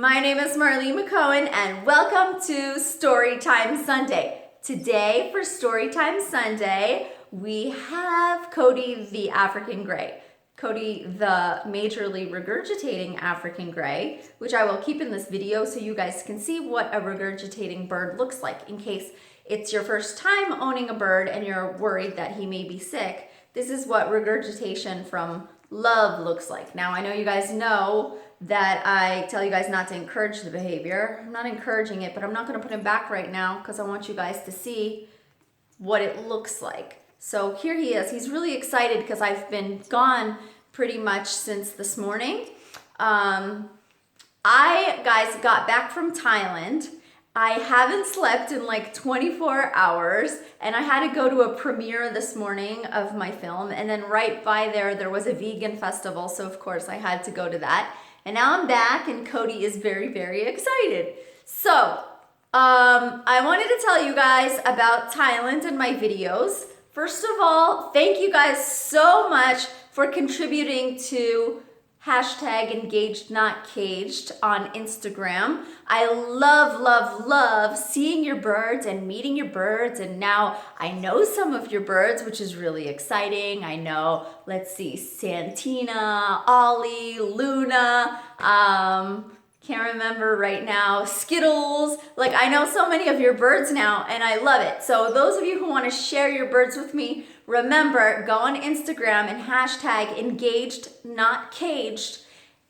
My name is Marlene McCohen and welcome to Storytime Sunday. Today for Storytime Sunday, we have Cody the African Gray. Cody the majorly regurgitating African Gray, which I will keep in this video so you guys can see what a regurgitating bird looks like in case it's your first time owning a bird and you're worried that he may be sick. This is what regurgitation from love looks like. Now, I know you guys know that I tell you guys not to encourage the behavior. I'm not encouraging it, but I'm not going to put him back right now because I want you guys to see what it looks like. So here he is. He's really excited because I've been gone pretty much since this morning. I, guys, got back from Thailand. I haven't slept in like 24 hours and I had to go to a premiere this morning of my film, and then right by there was a vegan festival, so of course I had to go to that. And now I'm back and Cody is very, very excited. So I wanted to tell you guys about Thailand and my videos. First of all, thank you guys so much for contributing to #EngagedNotCaged on Instagram. I love seeing your birds and meeting your birds, and now I know some of your birds, which is really exciting. I know, let's see, Santina, Ollie, Luna, can't remember right now, Skittles. Like, I know so many of your birds now and I love it. So those of you who want to share your birds with me, remember, go on Instagram and #EngagedNotCaged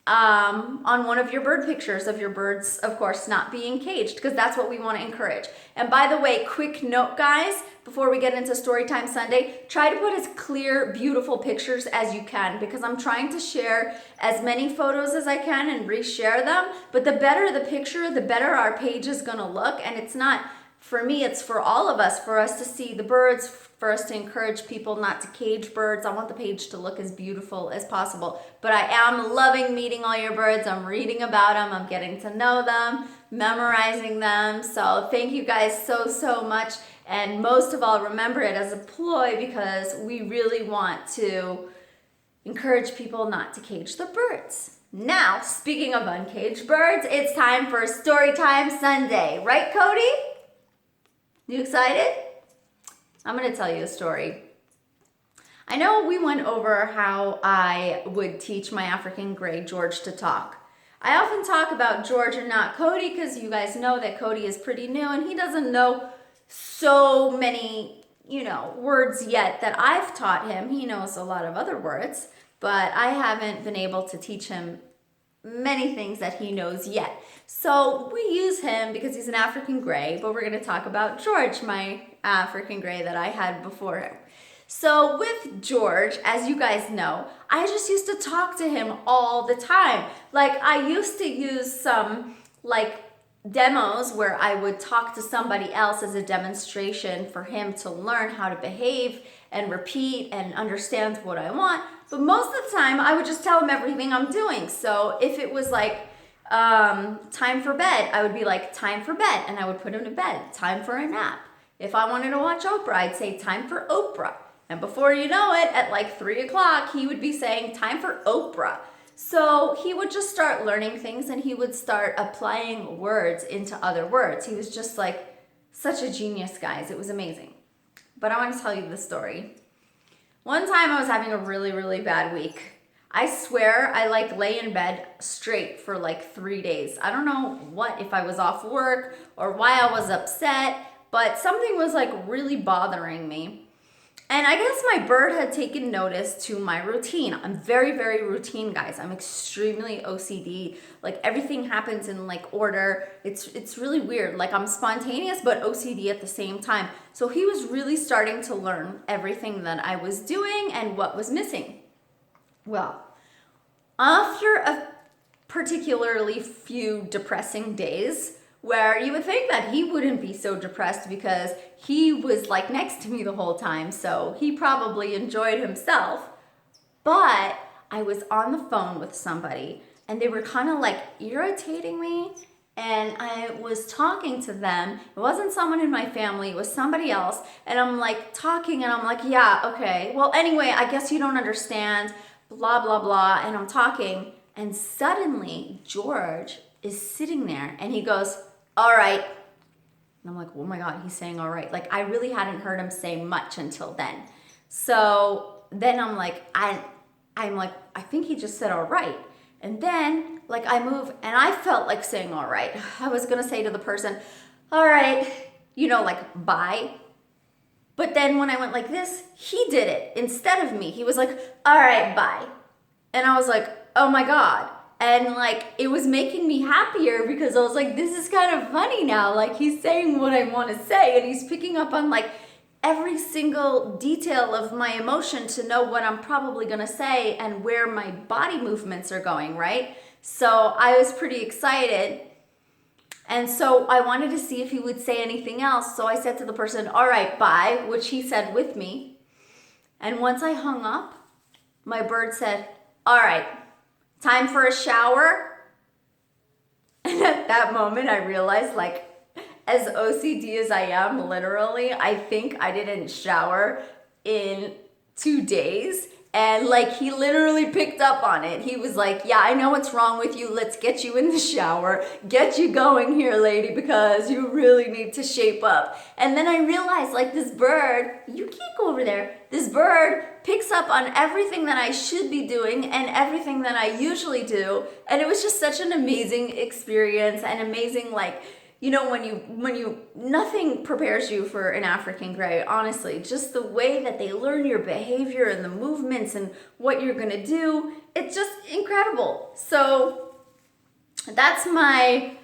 on one of your bird pictures of your birds, of course, not being caged, because that's what we want to encourage. And by the way, quick note, guys, before we get into Storytime Sunday, try to put as clear, beautiful pictures as you can, because I'm trying to share as many photos as I can and reshare them. But the better the picture, the better our page is going to look. And it's not for me, it's for all of us, for us to see the birds, for us to encourage people not to cage birds. I want the page to look as beautiful as possible. But I am loving meeting all your birds. I'm reading about them. I'm getting to know them, memorizing them. So thank you guys so much. And most of all, remember it as a ploy, because we really want to encourage people not to cage the birds. Now, speaking of uncaged birds, it's time for Storytime Sunday. Right, Cody? You excited? I'm going to tell you a story. I know we went over how I would teach my African Gray George to talk. I often talk about George and not Cody because you guys know that Cody is pretty new and he doesn't know so many, words yet that I've taught him. He knows a lot of other words, but I haven't been able to teach him many things that he knows yet. So we use him because he's an African Gray, but we're going to talk about George, my African Gray that I had before him. So with George, as you guys know, I just used to talk to him all the time. Like, I used to use some demos where I would talk to somebody else as a demonstration for him to learn how to behave and repeat and understand what I want. But most of the time, I would just tell him everything I'm doing. So if it was like time for bed, I would be like, time for bed, and I would put him to bed. Time for a nap. If I wanted to watch Oprah, I'd say time for Oprah. And before you know it, at like 3 o'clock, he would be saying time for Oprah. So he would just start learning things and he would start applying words into other words. He was just like such a genius, guys. It was amazing. But I want to tell you the story. One time I was having a really bad week. I swear I lay in bed straight for like 3 days. I don't know if I was off work or why I was upset, but something was like really bothering me. And I guess my bird had taken notice to my routine. I'm very routine, guys. I'm extremely OCD. Like, everything happens in like order. It's really weird. Like, I'm spontaneous but OCD at the same time. So he was really starting to learn everything that I was doing and what was missing. Well, after a particularly few depressing days, where you would think that he wouldn't be so depressed because he was like next to me the whole time, so he probably enjoyed himself. But I was on the phone with somebody and they were kind of like irritating me, and I was talking to them. It wasn't someone in my family, it was somebody else, and I'm like talking and I'm like, yeah, okay, well, anyway, I guess you don't understand, blah blah blah, and I'm talking, and suddenly George is sitting there and he goes, all right. And I'm like, oh my God, he's saying all right. Like I really hadn't heard him say much until then. So then I'm like, I think he just said all right. And then like I move and I felt like saying all right. I was gonna say to the person, all right, you know, like bye. But then when I went like this, he did it instead of me. He was like, all right, bye. And I was like, oh my God. And like, it was making me happier because I was like, this is kind of funny now. Like he's saying what I want to say and he's picking up on like every single detail of my emotion to know what I'm probably going to say and where my body movements are going, right? So I was pretty excited. And so I wanted to see if he would say anything else. So I said to the person, all right, bye, which he said with me. And once I hung up, my bird said, all right, time for a shower. And at that moment, I realized, like, as OCD as I am, literally, I think I didn't shower in 2 days. And like, he literally picked up on it. He was like, yeah, I know what's wrong with you. Let's get you in the shower. Get you going here, lady, because you really need to shape up. And then I realized, like, this bird, you can't go over there. This bird picks up on everything that I should be doing and everything that I usually do. And it was just such an amazing experience and amazing, like, you know, when you, nothing prepares you for an African gray, honestly, just the way that they learn your behavior and the movements and what you're gonna do, it's just incredible. So that's my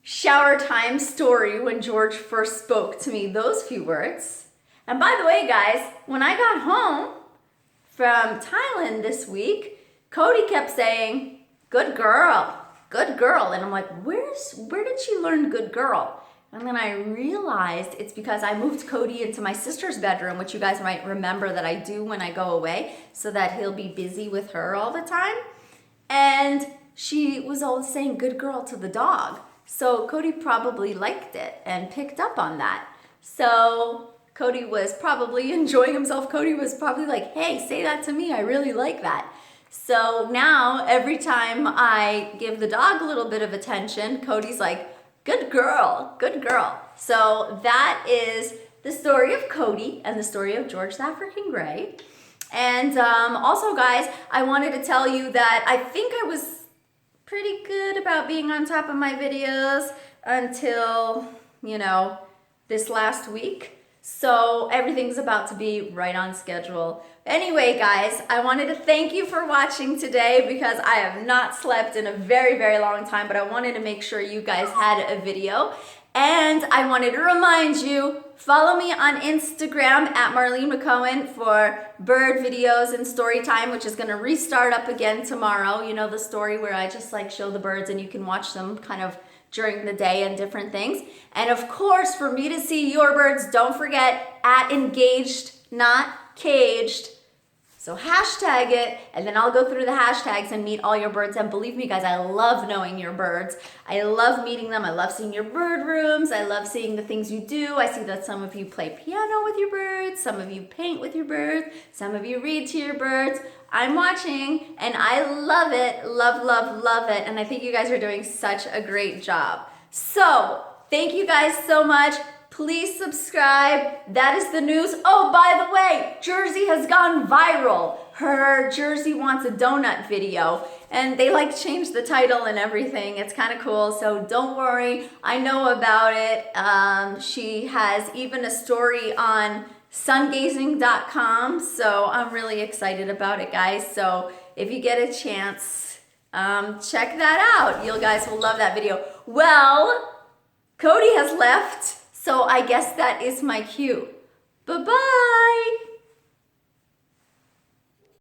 shower time story when George first spoke to me those few words. And by the way, guys, when I got home from Thailand this week, Cody kept saying, good girl. Good girl. And I'm like, where did she learn good girl? And then I realized it's because I moved Cody into my sister's bedroom, which you guys might remember that I do when I go away, so that he'll be busy with her all the time. And she was always saying good girl to the dog. So Cody probably liked it and picked up on that. So Cody was probably enjoying himself. Cody was probably like, hey, say that to me. I really like that. So now every time I give the dog a little bit of attention, Cody's like, good girl, good girl. So that is the story of Cody and the story of George the African Gray. And also, guys, I wanted to tell you that I think I was pretty good about being on top of my videos until, you know, this last week. So everything's about to be right on schedule. Anyway, guys, I wanted to thank you for watching today because I have not slept in a very, very long time, but I wanted to make sure you guys had a video. And I wanted to remind you, follow me on Instagram at Marlene McCohen for bird videos and story time, which is going to restart up again tomorrow. You know, the story where I just like show the birds and you can watch them kind of during the day and different things. And of course, for me to see your birds, don't forget at engaged, not caged. So hashtag it, and then I'll go through the hashtags and meet all your birds. And believe me, guys, I love knowing your birds. I love meeting them. I love seeing your bird rooms. I love seeing the things you do. I see that some of you play piano with your birds. Some of you paint with your birds. Some of you read to your birds. I'm watching, and I love it. Love, love, love it. And I think you guys are doing such a great job. So thank you guys so much. Please subscribe. That is the news. Oh, by the way, Jersey has gone viral. Her Jersey Wants a Donut video. And they like changed the title and everything. It's kind of cool. So don't worry. I know about it. She has even a story on sungazing.com. So I'm really excited about it, guys. So if you get a chance, check that out. You guys will love that video. Well, Cody has left. So I guess that is my cue. Bye-bye.